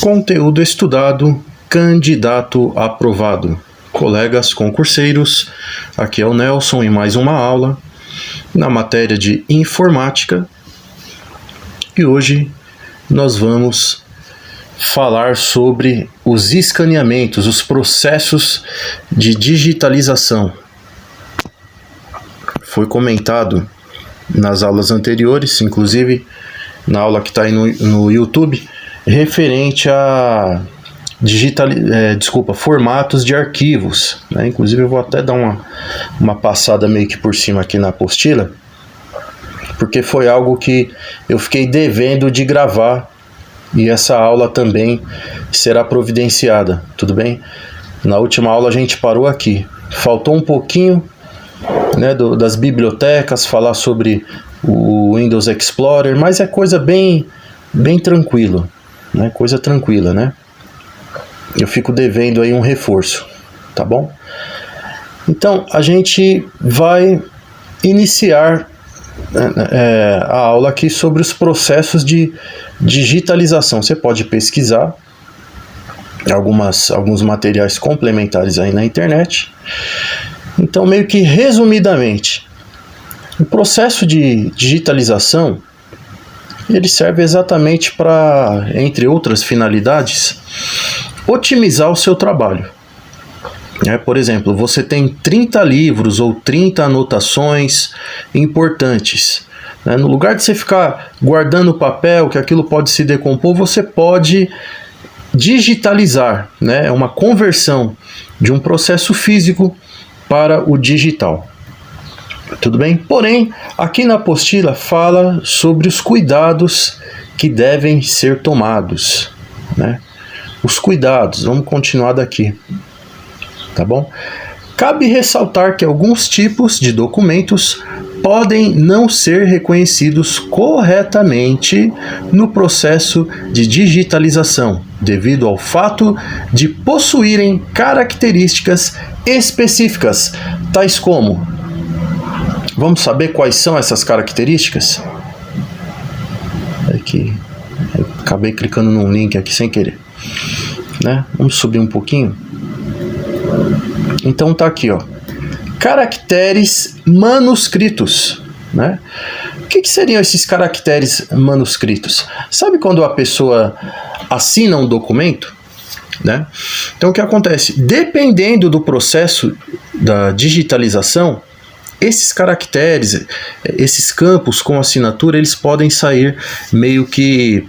Conteúdo estudado, candidato aprovado. Colegas concurseiros, aqui é o Nelson em mais uma aula na matéria de informática e hoje nós vamos falar sobre os escaneamentos, os processos de digitalização. Foi comentado nas aulas anteriores, inclusive na aula que está aí no YouTube, referente a formatos de arquivos, né? Inclusive eu vou até dar uma passada meio que por cima aqui na apostila, porque foi algo que eu fiquei devendo de gravar e essa aula também será providenciada, tudo bem? Na última aula a gente parou aqui, faltou um pouquinho, né, das bibliotecas, falar sobre o Windows Explorer, mas é coisa bem tranquilo, né? Coisa tranquila, né? Eu fico devendo aí um reforço, tá bom? Então, a gente vai iniciar a aula aqui sobre os processos de digitalização. Você pode pesquisar alguns materiais complementares aí na internet. Então, meio que resumidamente, o processo de digitalização ele serve exatamente para, entre outras finalidades, otimizar o seu trabalho. Por exemplo, você tem 30 livros ou 30 anotações importantes. No lugar de você ficar guardando papel, que aquilo pode se decompor, você pode digitalizar. É uma conversão de um processo físico para o digital. Tudo bem? Porém, aqui na apostila fala sobre os cuidados que devem ser tomados, né? Os cuidados, vamos continuar daqui, tá bom? Cabe ressaltar que alguns tipos de documentos podem não ser reconhecidos corretamente no processo de digitalização, devido ao fato de possuírem características específicas, tais como... Vamos saber quais são essas características? Aqui, eu acabei clicando num link aqui sem querer, né? Vamos subir um pouquinho. Então tá aqui, ó. Caracteres manuscritos, né? O que seriam esses caracteres manuscritos? Sabe quando a pessoa assina um documento, né? Então o que acontece? Dependendo do processo da digitalização, esses caracteres, esses campos com assinatura, eles podem sair meio que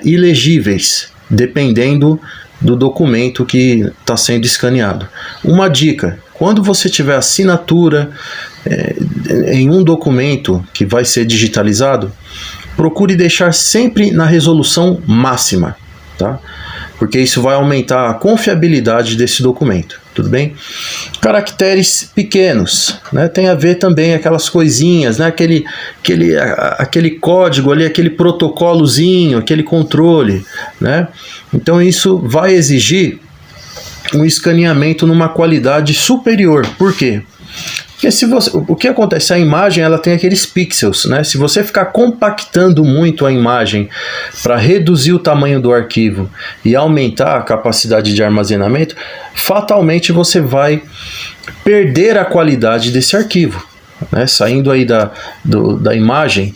ilegíveis, dependendo do documento que está sendo escaneado. Uma dica, quando você tiver assinatura em um documento que vai ser digitalizado, procure deixar sempre na resolução máxima, tá? Porque isso vai aumentar a confiabilidade desse documento, tudo bem? Caracteres pequenos, né? Tem a ver também aquelas coisinhas, né? aquele código ali, aquele protocolozinho, aquele controle, né? Então isso vai exigir um escaneamento numa qualidade superior. Por quê? Porque o que acontece? A imagem ela tem aqueles pixels, né? Se você ficar compactando muito a imagem para reduzir o tamanho do arquivo e aumentar a capacidade de armazenamento, fatalmente você vai perder a qualidade desse arquivo, né? Saindo aí da imagem,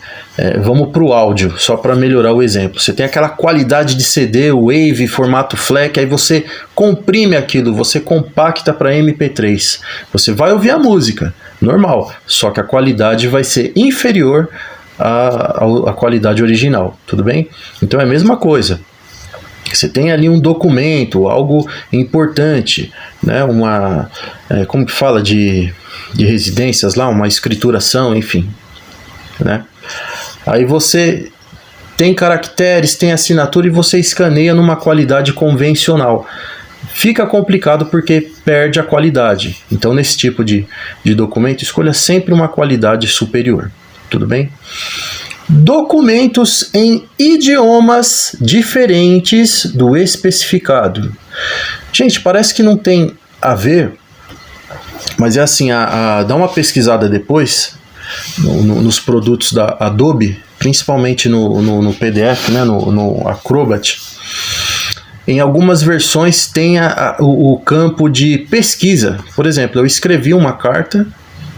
vamos para o áudio, só para melhorar o exemplo. Você tem aquela qualidade de CD, Wave, formato FLAC, aí você comprime aquilo, você compacta para MP3. Você vai ouvir a música, normal, só que a qualidade vai ser inferior à qualidade original, tudo bem? Então é a mesma coisa. Você tem ali um documento, algo importante, né? Como que fala de residências lá, uma escrituração, enfim, né? Aí você tem caracteres, tem assinatura e você escaneia numa qualidade convencional. Fica complicado porque perde a qualidade. Então, nesse tipo de documento, escolha sempre uma qualidade superior. Tudo bem? Documentos em idiomas diferentes do especificado. Gente, parece que não tem a ver, mas é assim, dá uma pesquisada depois. nos produtos da Adobe, principalmente no PDF, né, no Acrobat. Em algumas versões tem o campo de pesquisa. Por exemplo, eu escrevi uma carta,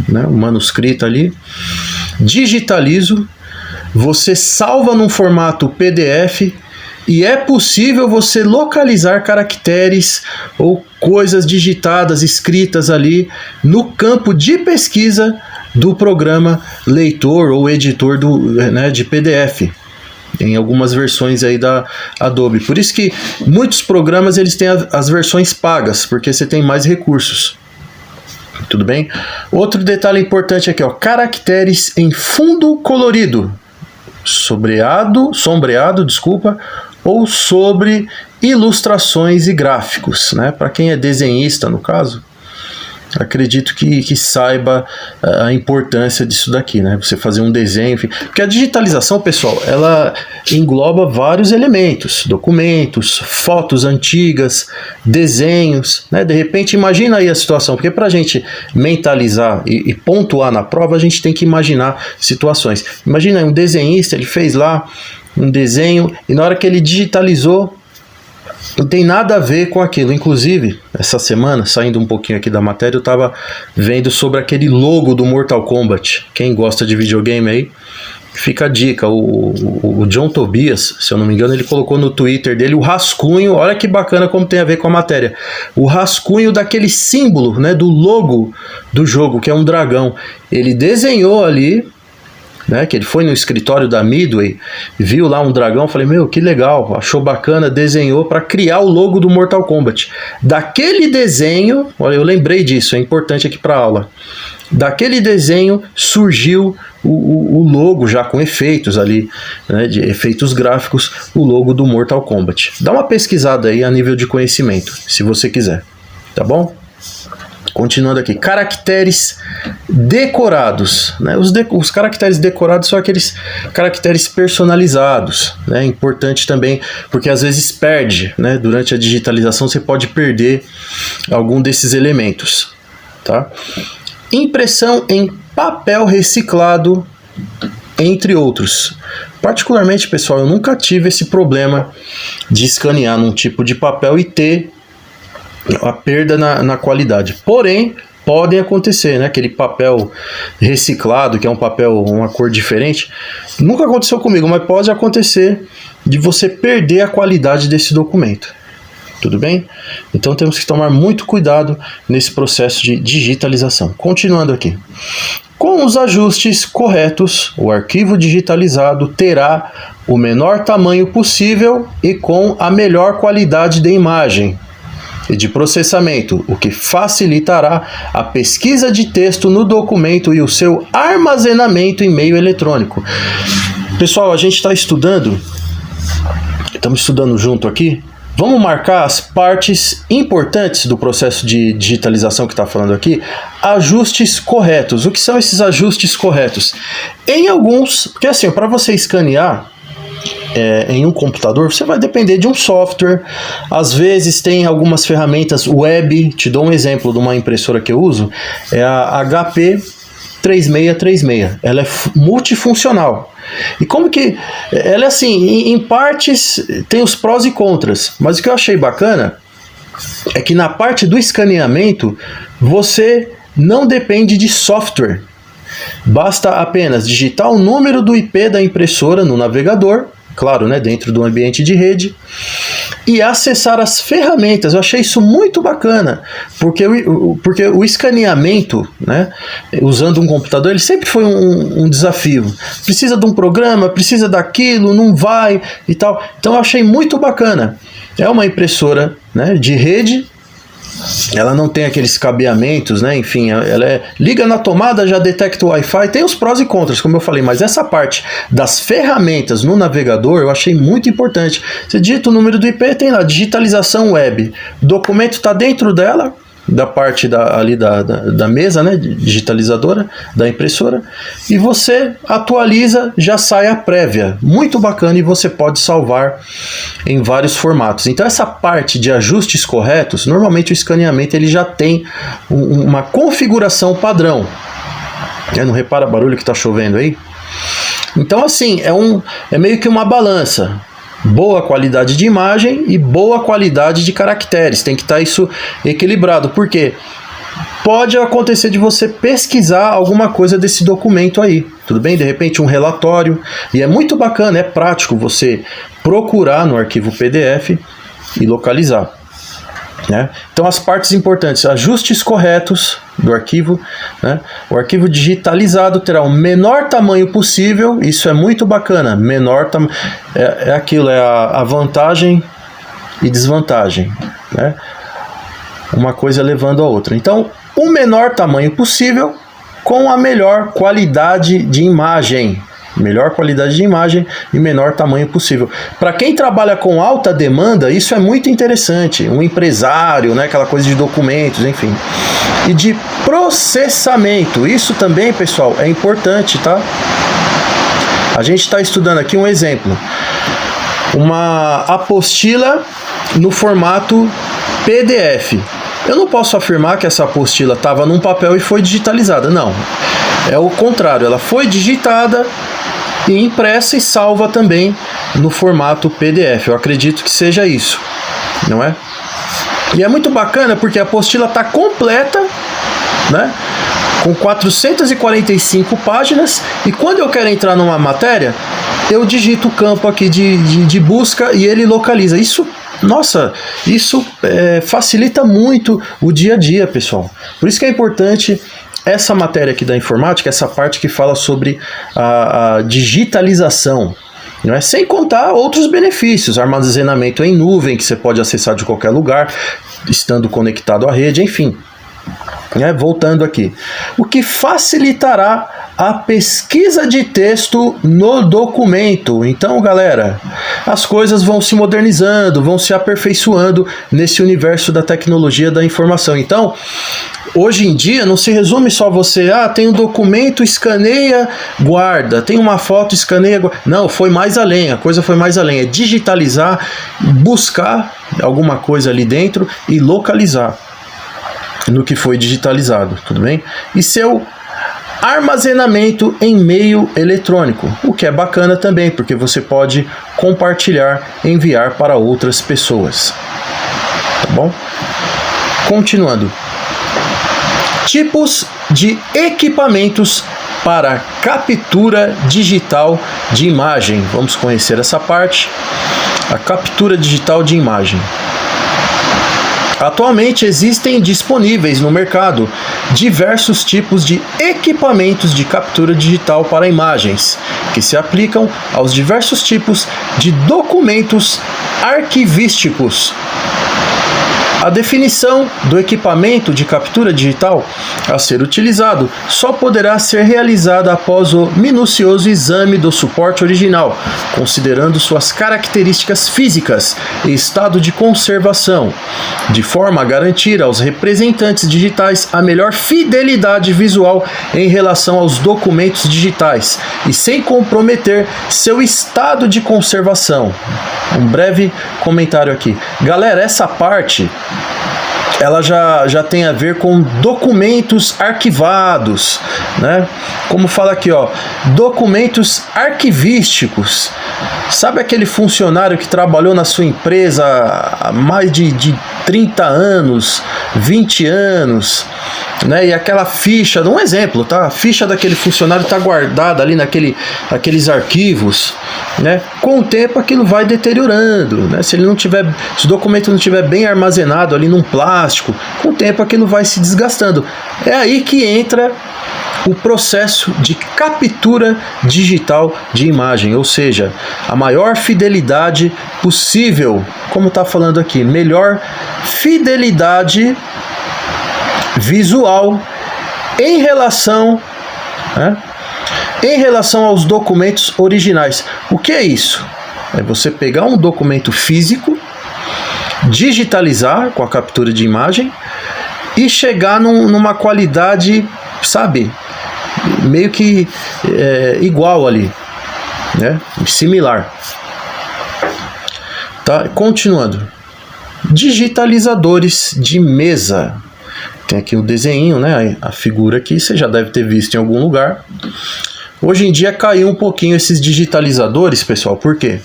né, um manuscrito ali, digitalizo, você salva num formato PDF e é possível você localizar caracteres ou coisas digitadas, escritas ali no campo de pesquisa do programa leitor ou editor de PDF. Em algumas versões aí da Adobe. Por isso que muitos programas eles têm as versões pagas, porque você tem mais recursos. Tudo bem? Outro detalhe importante aqui, ó, caracteres em fundo colorido, sombreado, ou sobre ilustrações e gráficos, né? Para quem é desenhista, no caso, acredito que saiba a importância disso daqui, né? Você fazer um desenho, enfim. Porque a digitalização, pessoal, ela engloba vários elementos, documentos, fotos antigas, desenhos, né? De repente, imagina aí a situação, porque para a gente mentalizar e pontuar na prova, a gente tem que imaginar situações. Imagina aí um desenhista, ele fez lá um desenho e na hora que ele digitalizou, não tem nada a ver com aquilo. Inclusive, essa semana, saindo um pouquinho aqui da matéria, eu estava vendo sobre aquele logo do Mortal Kombat. Quem gosta de videogame aí, fica a dica. O John Tobias, se eu não me engano, ele colocou no Twitter dele o rascunho. Olha que bacana como tem a ver com a matéria. O rascunho daquele símbolo, né, do logo do jogo, que é um dragão. Ele desenhou ali, né, que ele foi no escritório da Midway, viu lá um dragão, falei, meu, que legal, achou bacana, desenhou para criar o logo do Mortal Kombat. Daquele desenho, olha, eu lembrei disso, é importante aqui para a aula. Daquele desenho surgiu o logo já com efeitos ali, né, de efeitos gráficos, o logo do Mortal Kombat. Dá uma pesquisada aí a nível de conhecimento, se você quiser, tá bom? Continuando aqui, caracteres decorados, né? Os caracteres decorados são aqueles caracteres personalizados, né? Importante também, porque às vezes perde, né? Durante a digitalização você pode perder algum desses elementos, tá? Impressão em papel reciclado, entre outros. Particularmente, pessoal, eu nunca tive esse problema de escanear num tipo de papel e ter a perda na qualidade. Porém, podem acontecer, né? Aquele papel reciclado, que é um papel, uma cor diferente. Nunca aconteceu comigo, mas pode acontecer de você perder a qualidade desse documento. Tudo bem? Então temos que tomar muito cuidado nesse processo de digitalização. Continuando aqui. Com os ajustes corretos, o arquivo digitalizado terá o menor tamanho possível e com a melhor qualidade de imagem e de processamento, o que facilitará a pesquisa de texto no documento e o seu armazenamento em meio eletrônico. Pessoal, a gente está estudando, estamos estudando junto aqui. Vamos marcar as partes importantes do processo de digitalização que está falando aqui. Ajustes corretos. O que são esses ajustes corretos? Em alguns, porque assim, para você escanear em um computador, você vai depender de um software. Às vezes tem algumas ferramentas web. Te dou um exemplo de uma impressora que eu uso, é a HP 3636. Ela é multifuncional. E como que ela é assim, em partes tem os prós e contras, mas o que eu achei bacana é que na parte do escaneamento você não depende de software. Basta apenas digitar o número do IP da impressora no navegador, claro, né, dentro do ambiente de rede, e acessar as ferramentas. Eu achei isso muito bacana, porque o escaneamento, né, usando um computador, ele sempre foi um desafio. Precisa de um programa, precisa daquilo, não vai e tal. Então eu achei muito bacana. É uma impressora, né, de rede. Ela não tem aqueles cabeamentos, né? Enfim, ela liga na tomada, já detecta o Wi-Fi. Tem os prós e contras, como eu falei, mas essa parte das ferramentas no navegador eu achei muito importante. Você digita o número do IP, tem lá, digitalização web. O documento está dentro dela, da parte ali da mesa, né, digitalizadora, da impressora, e você atualiza, já sai a prévia. Muito bacana, e você pode salvar em vários formatos. Então essa parte de ajustes corretos, normalmente o escaneamento ele já tem uma configuração padrão. Não repara o barulho que está chovendo aí? Então, assim, é meio que uma balança. Boa qualidade de imagem e boa qualidade de caracteres. Tem que estar isso equilibrado. Por quê? Pode acontecer de você pesquisar alguma coisa desse documento aí, tudo bem? De repente um relatório, e é muito bacana, é prático você procurar no arquivo PDF e localizar, né? Então as partes importantes, ajustes corretos do arquivo, né? O arquivo digitalizado terá o menor tamanho possível, isso é muito bacana, menor tamanho, é aquilo, é a vantagem e desvantagem, né? Uma coisa levando a outra. Então, o menor tamanho possível com a melhor qualidade de imagem. Melhor qualidade de imagem e menor tamanho possível. Para quem trabalha com alta demanda, isso é muito interessante. Um empresário, né, aquela coisa de documentos, enfim. E de processamento. Isso também, pessoal, é importante, tá? A gente está estudando aqui um exemplo. Uma apostila no formato PDF. Eu não posso afirmar que essa apostila estava num papel e foi digitalizada. Não. É o contrário. Ela foi digitada e impressa e salva também no formato PDF. Eu acredito que seja isso, não é? E é muito bacana porque a apostila está completa, né? Com 445 páginas, e quando eu quero entrar numa matéria, eu digito o campo aqui de busca e ele localiza. Isso, nossa, isso facilita muito o dia a dia, pessoal. Por isso que é importante essa matéria aqui da informática, essa parte que fala sobre a digitalização, não é? Sem contar outros benefícios, armazenamento em nuvem, que você pode acessar de qualquer lugar, estando conectado à rede, enfim. Voltando aqui, o que facilitará a pesquisa de texto no documento. Então, galera, as coisas vão se modernizando, vão se aperfeiçoando nesse universo da tecnologia da informação. Então, hoje em dia não se resume só você, tem um documento, escaneia, guarda, tem uma foto, escaneia, guarda. Não, foi mais além, a coisa foi mais além, é digitalizar, buscar alguma coisa ali dentro e localizar no que foi digitalizado, tudo bem? E seu armazenamento em meio eletrônico, o que é bacana também, porque você pode compartilhar, enviar para outras pessoas, tá bom? Continuando. Tipos de equipamentos para captura digital de imagem. Vamos conhecer essa parte. A captura digital de imagem. Atualmente existem disponíveis no mercado diversos tipos de equipamentos de captura digital para imagens, que se aplicam aos diversos tipos de documentos arquivísticos. A definição do equipamento de captura digital a ser utilizado só poderá ser realizada após o minucioso exame do suporte original, considerando suas características físicas e estado de conservação, de forma a garantir aos representantes digitais a melhor fidelidade visual em relação aos documentos digitais e sem comprometer seu estado de conservação. Um breve comentário aqui. Galera, essa parte ela já tem a ver com documentos arquivados, né? Como fala aqui, ó, documentos arquivísticos. Sabe aquele funcionário que trabalhou na sua empresa há mais de 30 anos, 20 anos, né? E aquela ficha, um exemplo, tá? A ficha daquele funcionário está guardada ali naqueles arquivos, né? Com o tempo aquilo vai deteriorando, né? Se o documento não estiver bem armazenado ali num plástico, com o tempo aquilo vai se desgastando. É aí que entra o processo de captura digital de imagem, ou seja, a maior fidelidade possível, como está falando aqui, melhor fidelidade visual em relação aos documentos originais. O que é isso? É você pegar um documento físico, digitalizar com a captura de imagem e chegar numa qualidade, sabe, meio que igual ali, né? Similar. Tá? Continuando. Digitalizadores de mesa. Tem aqui o desenho, né? A figura aqui, você já deve ter visto em algum lugar. Hoje em dia caiu um pouquinho esses digitalizadores, pessoal, por quê?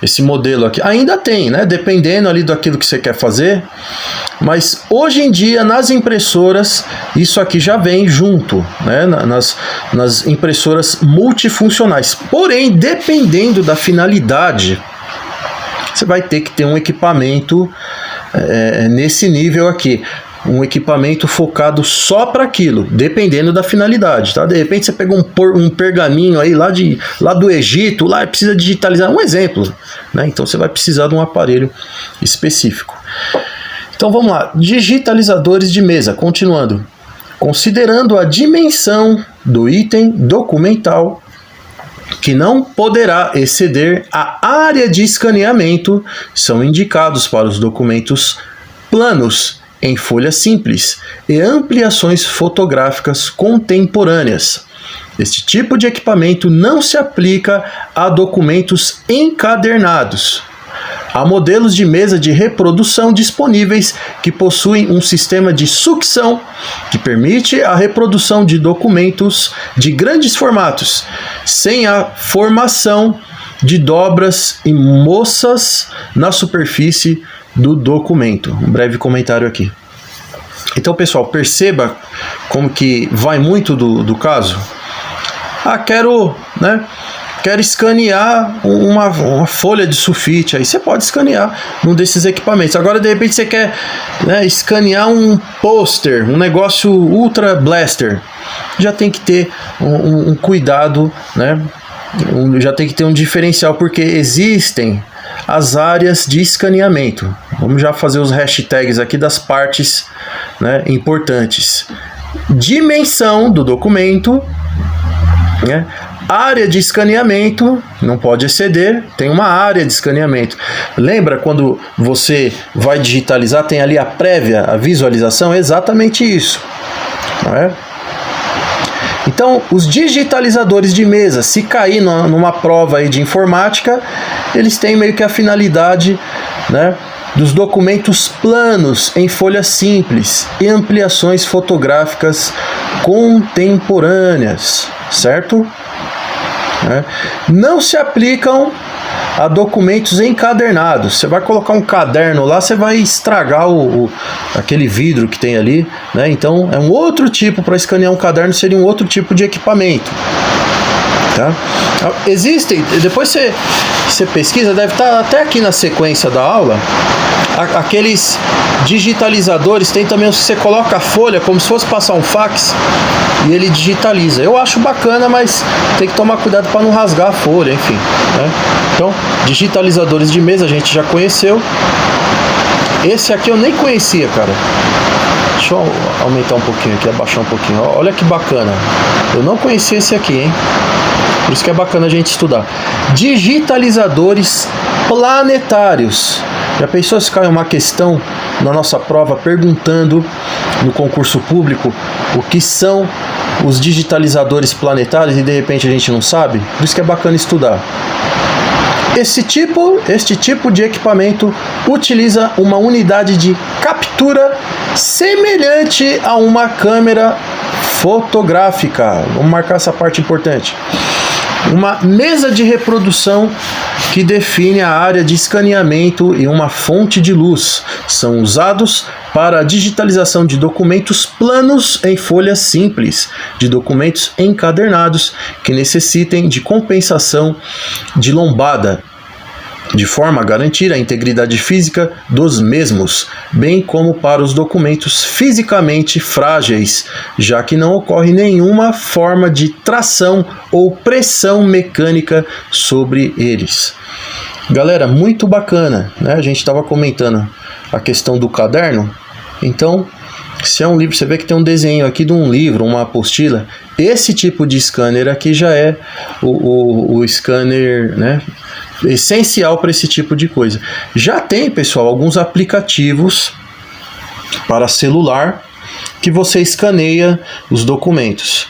Esse modelo aqui ainda tem, né? Dependendo ali daquilo que você quer fazer. Mas hoje em dia, nas impressoras, isso aqui já vem junto, né? Nas impressoras multifuncionais. Porém, dependendo da finalidade, você vai ter que ter um equipamento nesse nível aqui. Um equipamento focado só para aquilo, dependendo da finalidade, tá? De repente você pega um pergaminho aí lá do Egito, lá precisa digitalizar, um exemplo, né? Então você vai precisar de um aparelho específico. Então vamos lá, digitalizadores de mesa, continuando. Considerando a dimensão do item documental, que não poderá exceder a área de escaneamento, são indicados para os documentos planos, em folha simples, e ampliações fotográficas contemporâneas. Este tipo de equipamento não se aplica a documentos encadernados. Há modelos de mesa de reprodução disponíveis que possuem um sistema de sucção que permite a reprodução de documentos de grandes formatos, sem a formação de dobras e moças na superfície do documento. Um breve comentário aqui. Então, pessoal, perceba como que vai muito do caso. Quero escanear uma folha de sulfite. Aí você pode escanear num desses equipamentos. Agora, de repente, você quer, né, escanear um pôster, um negócio ultra blaster. Já tem que ter um cuidado, né? Já tem que ter um diferencial, porque existem as áreas de escaneamento. Vamos já fazer os hashtags aqui das partes, né, importantes. Dimensão do documento, né? Área de escaneamento, não pode exceder, tem uma área de escaneamento. Lembra quando você vai digitalizar, tem ali a prévia, a visualização? É exatamente isso, não é? Então, os digitalizadores de mesa, se cair numa prova aí de informática, eles têm meio que a finalidade, né, dos documentos planos em folha simples e ampliações fotográficas contemporâneas, certo? Não se aplicam a documentos encadernados. Você vai colocar um caderno lá, você vai estragar aquele vidro que tem ali, né? Então é um outro tipo, para escanear um caderno seria um outro tipo de equipamento, tá? Existem, depois você pesquisa, deve estar até aqui na sequência da aula, aqueles digitalizadores. Tem também os que você coloca a folha como se fosse passar um fax e ele digitaliza. Eu acho bacana, mas tem que tomar cuidado para não rasgar a folha, enfim, né? Então, digitalizadores de mesa a gente já conheceu. Esse aqui eu nem conhecia, cara. Deixa eu aumentar um pouquinho aqui, abaixar um pouquinho. Olha que bacana. Eu não conhecia esse aqui, hein? Por isso que é bacana a gente estudar. Digitalizadores planetários. Já pensou se cai uma questão na nossa prova perguntando no concurso público o que são os digitalizadores planetários e de repente a gente não sabe? Por isso que é bacana estudar. Este tipo de equipamento utiliza uma unidade de captura semelhante a uma câmera fotográfica. Vamos marcar essa parte importante. Uma mesa de reprodução que define a área de escaneamento e uma fonte de luz. São usados para a digitalização de documentos planos em folhas simples, de documentos encadernados que necessitem de compensação de lombada, de forma a garantir a integridade física dos mesmos, bem como para os documentos fisicamente frágeis, já que não ocorre nenhuma forma de tração ou pressão mecânica sobre eles. Galera, muito bacana, né? A gente estava comentando a questão do caderno. Então, se é um livro, você vê que tem um desenho aqui de um livro, uma apostila. Esse tipo de scanner aqui já é o scanner, né, essencial para esse tipo de coisa. Já tem, pessoal, alguns aplicativos para celular que você escaneia os documentos.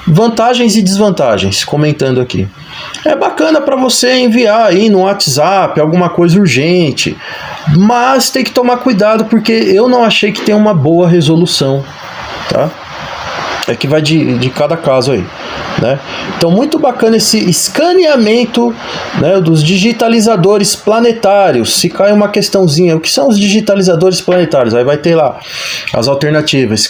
Vantagens e desvantagens, comentando aqui. É bacana para você enviar aí no WhatsApp alguma coisa urgente, Mas tem que tomar cuidado porque eu não achei que tem uma boa resolução, tá? É que vai de cada caso aí, né? Então, muito bacana esse escaneamento, né, dos digitalizadores planetários. Se cai uma questãozinha, o que são os digitalizadores planetários? Aí vai ter lá as alternativas,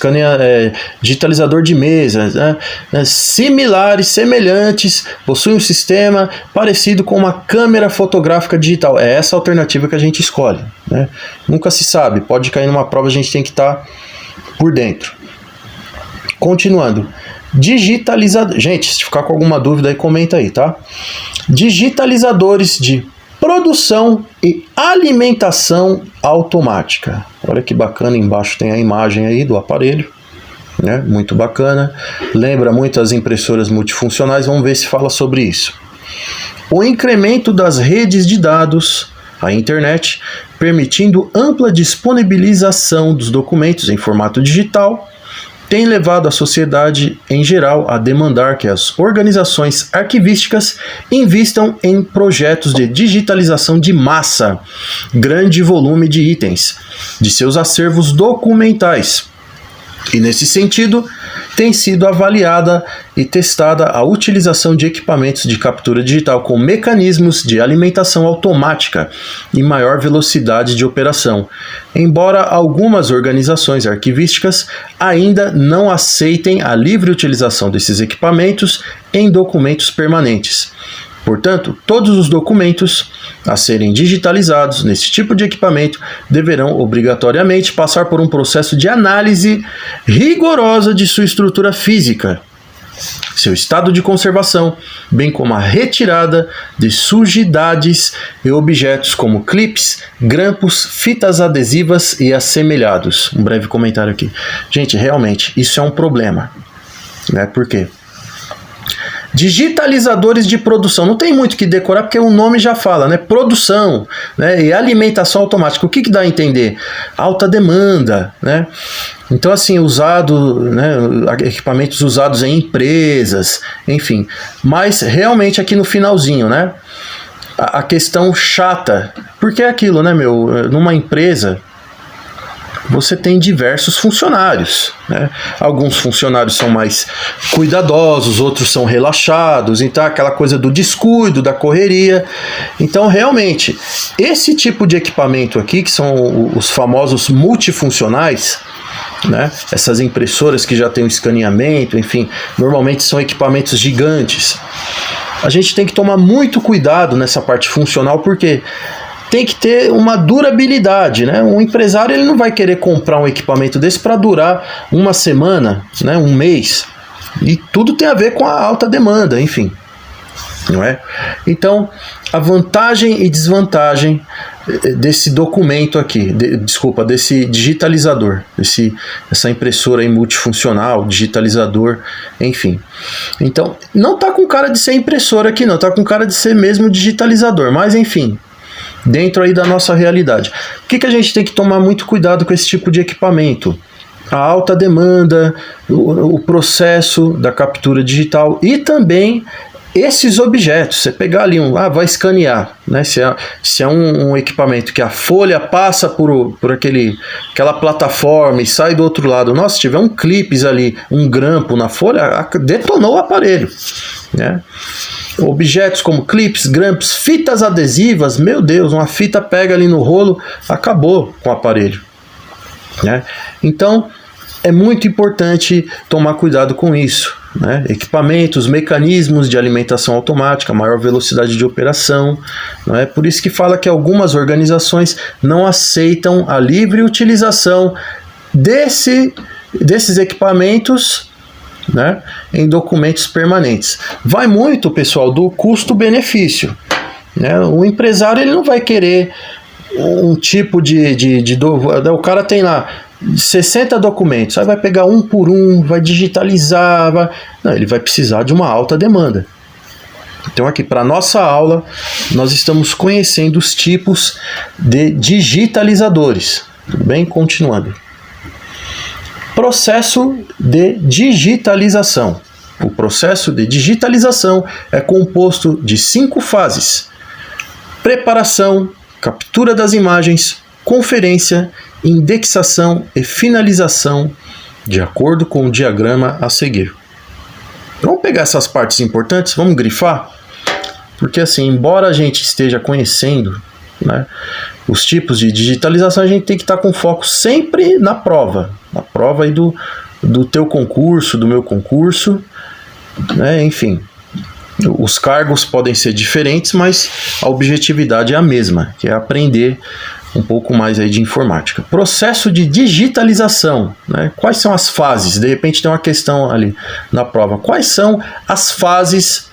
digitalizador de mesa, né, similares, semelhantes, possuem um sistema parecido com uma câmera fotográfica digital. É essa alternativa que a gente escolhe, né? Nunca se sabe, pode cair numa prova, a gente tem que estar por dentro. Continuando, digitalizador. Gente, se ficar com alguma dúvida aí, comenta aí, tá? Digitalizadores de produção e alimentação automática. Olha que bacana, embaixo tem a imagem aí do aparelho, né? Muito bacana. Lembra muito as impressoras multifuncionais, vamos ver se fala sobre isso. O incremento das redes de dados, a internet, permitindo ampla disponibilização dos documentos em formato digital, tem levado a sociedade em geral a demandar que as organizações arquivísticas invistam em projetos de digitalização de massa, grande volume de itens, de seus acervos documentais. E nesse sentido, tem sido avaliada e testada a utilização de equipamentos de captura digital com mecanismos de alimentação automática e maior velocidade de operação, embora algumas organizações arquivísticas ainda não aceitem a livre utilização desses equipamentos em documentos permanentes. Portanto, todos os documentos a serem digitalizados nesse tipo de equipamento deverão obrigatoriamente passar por um processo de análise rigorosa de sua estrutura física, seu estado de conservação, bem como a retirada de sujidades e objetos como clips, grampos, fitas adesivas e assemelhados. Um breve comentário aqui. Gente, realmente, isso é um problema, né? Por quê? Digitalizadores de produção, não tem muito o que decorar porque o nome já fala, né? Produção, né? E alimentação automática. O que dá a entender? Alta demanda, né? Então, assim, né? Equipamentos usados em empresas, enfim. Mas realmente aqui no finalzinho, né? A questão chata, porque é aquilo, né, numa empresa você tem diversos funcionários, né? Alguns funcionários são mais cuidadosos, outros são relaxados, então aquela coisa do descuido, da correria. Então, realmente, esse tipo de equipamento aqui, que são os famosos multifuncionais, né? Essas impressoras que já têm o escaneamento, enfim, normalmente são equipamentos gigantes. A gente tem que tomar muito cuidado nessa parte funcional, porque tem que ter uma durabilidade, né? Um empresário ele não vai querer comprar um equipamento desse para durar uma semana, né? Um mês. E tudo tem a ver com a alta demanda, enfim. Não é? Então, a vantagem e desvantagem desse documento aqui, desse digitalizador, essa impressora aí multifuncional, digitalizador, enfim. Então, não tá com cara de ser impressora aqui não, tá com cara de ser mesmo digitalizador, mas enfim, dentro aí da nossa realidade. O que a gente tem que tomar muito cuidado com esse tipo de equipamento? A alta demanda, o processo da captura digital e também esses objetos. Você pegar ali vai escanear, né? Se é um equipamento que a folha passa por aquela plataforma e sai do outro lado. Nossa, se tiver um clipes ali, um grampo na folha, detonou o aparelho, né? Objetos como clips, grampos, fitas adesivas, meu Deus, uma fita pega ali no rolo, acabou com o aparelho, né? Então, é muito importante tomar cuidado com isso, né? Equipamentos, mecanismos de alimentação automática, maior velocidade de operação, não é? Por isso que fala que algumas organizações não aceitam a livre utilização desses equipamentos, né, em documentos permanentes. Vai muito, pessoal, do custo-benefício, né? O empresário ele não vai querer um tipo o cara tem lá 60 documentos, aí vai pegar um por um, vai digitalizar, não, ele vai precisar de uma alta demanda. Então aqui para nossa aula nós estamos conhecendo os tipos de digitalizadores, tudo bem? Continuando. Processo de digitalização. O processo de digitalização é composto de 5 fases: preparação, captura das imagens, conferência, indexação e finalização de acordo com o diagrama a seguir. Vamos pegar essas partes importantes, vamos grifar? Porque assim, embora a gente esteja conhecendo, né, os tipos de digitalização, a gente tem que estar com foco sempre na prova aí do teu concurso, do meu concurso, né, enfim. Os cargos podem ser diferentes, mas a objetividade é a mesma, que é aprender um pouco mais aí de informática. Processo de digitalização, né? Quais são as fases? De repente tem uma questão ali na prova. Quais são as fases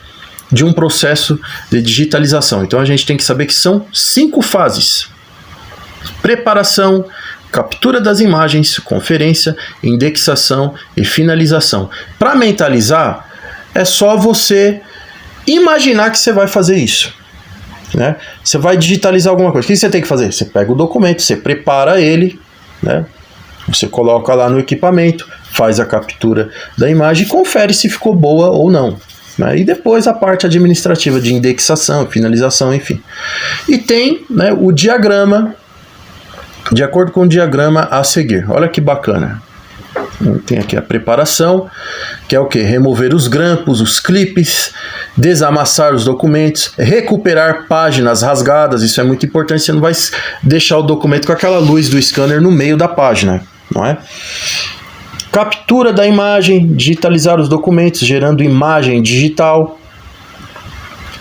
de um processo de digitalização? Então a gente tem que saber que são 5 fases. Preparação, captura das imagens, conferência, indexação e finalização. Para mentalizar, é só você imaginar que você vai fazer isso, né? Você vai digitalizar alguma coisa. O que você tem que fazer? Você pega o documento, você prepara ele, né? Você coloca lá no equipamento, faz a captura da imagem e confere se ficou boa ou não, né? E depois a parte administrativa de indexação, finalização, enfim. E tem, né, o diagrama, de acordo com o diagrama a seguir. Olha que bacana. Tem aqui a preparação, que é o que? Remover os grampos, os clipes, desamassar os documentos, recuperar páginas rasgadas. Isso é muito importante, você não vai deixar o documento com aquela luz do scanner no meio da página, não é? Captura da imagem, digitalizar os documentos, gerando imagem digital.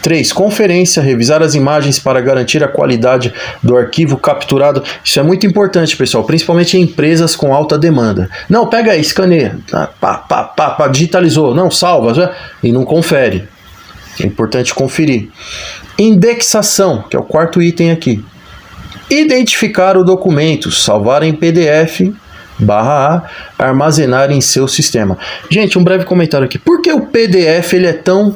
3. Conferência, revisar as imagens para garantir a qualidade do arquivo capturado. Isso é muito importante, pessoal, principalmente em empresas com alta demanda. Não, pega aí, escaneia, digitalizou, não, salva, e não confere. É importante conferir. Indexação, que é o 4º item aqui. Identificar o documento, salvar em PDF, /A, armazenar em seu sistema. Gente, um breve comentário aqui. Por que o PDF ele é tão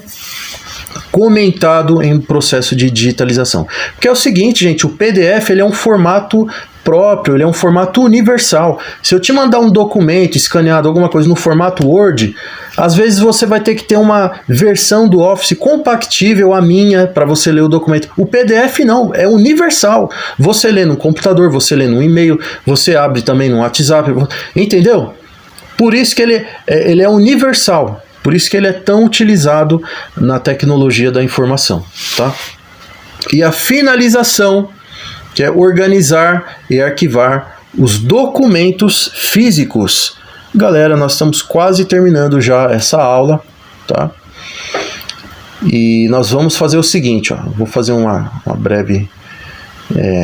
comentado em processo de digitalização? Porque é o seguinte, gente, o PDF ele é um formato próprio, ele é um formato universal. Se eu te mandar um documento escaneado, alguma coisa no formato Word, às vezes você vai ter que ter uma versão do Office compatível à minha para você ler o documento. O PDF não, é universal. Você lê no computador, você lê no e-mail, você abre também no WhatsApp, entendeu? Por isso que ele é universal. Por isso que ele é tão utilizado na tecnologia da informação, tá? E a finalização, que é organizar e arquivar os documentos físicos. Galera, nós estamos quase terminando já essa aula, tá? E nós vamos fazer o seguinte, ó, vou fazer uma breve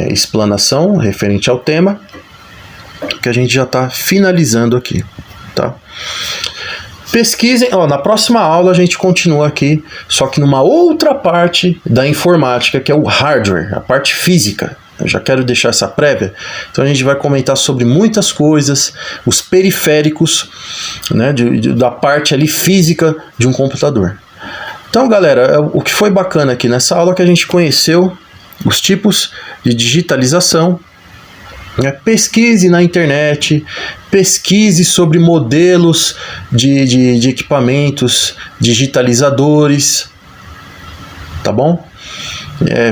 explanação referente ao tema, que a gente já está finalizando aqui, tá? Pesquisem, na próxima aula a gente continua aqui, só que numa outra parte da informática, que é o hardware, a parte física. Eu já quero deixar essa prévia. Então a gente vai comentar sobre muitas coisas, os periféricos, né, da parte ali física de um computador. Então, galera, o que foi bacana aqui nessa aula é que a gente conheceu os tipos de digitalização. Pesquise na internet, pesquise sobre modelos de equipamentos digitalizadores, tá bom?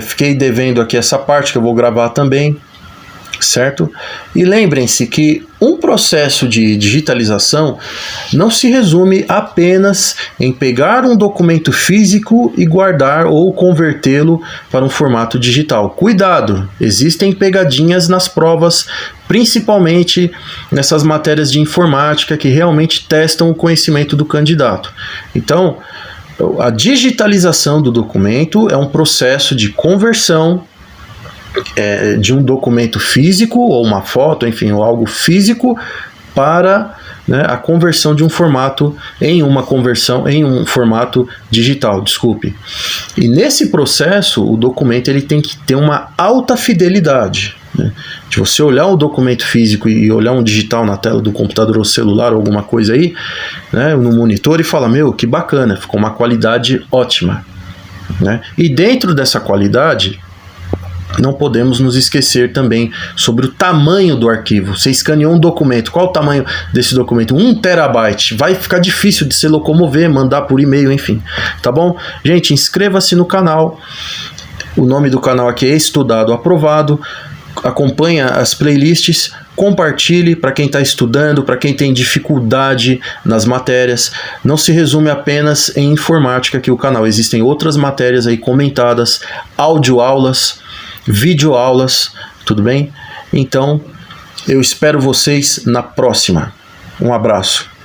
Fiquei devendo aqui essa parte que eu vou gravar também, certo? E lembrem-se que um processo de digitalização não se resume apenas em pegar um documento físico e guardar ou convertê-lo para um formato digital. Cuidado, existem pegadinhas nas provas, principalmente nessas matérias de informática que realmente testam o conhecimento do candidato. Então, a digitalização do documento é um processo de conversão de um documento físico, ou uma foto, enfim, ou algo físico, para, né, a conversão de um formato em um formato digital, desculpe. E nesse processo, o documento ele tem que ter uma alta fidelidade, né? De você olhar um documento físico e olhar um digital na tela do computador ou celular, alguma coisa aí, né, no monitor, e falar, meu, que bacana, ficou uma qualidade ótima, né? E dentro dessa qualidade, não podemos nos esquecer também sobre o tamanho do arquivo. Você escaneou um documento, qual o tamanho desse documento? 1 terabyte. Vai ficar difícil de se locomover, mandar por e-mail, enfim. Tá bom? Gente, inscreva-se no canal. O nome do canal aqui é Estudado Aprovado. acompanha as playlists, compartilhe para quem está estudando, para quem tem dificuldade nas matérias. Não se resume apenas em informática aqui o canal, existem outras matérias aí comentadas, audioaulas, videoaulas, tudo bem? Então, eu espero vocês na próxima. Um abraço.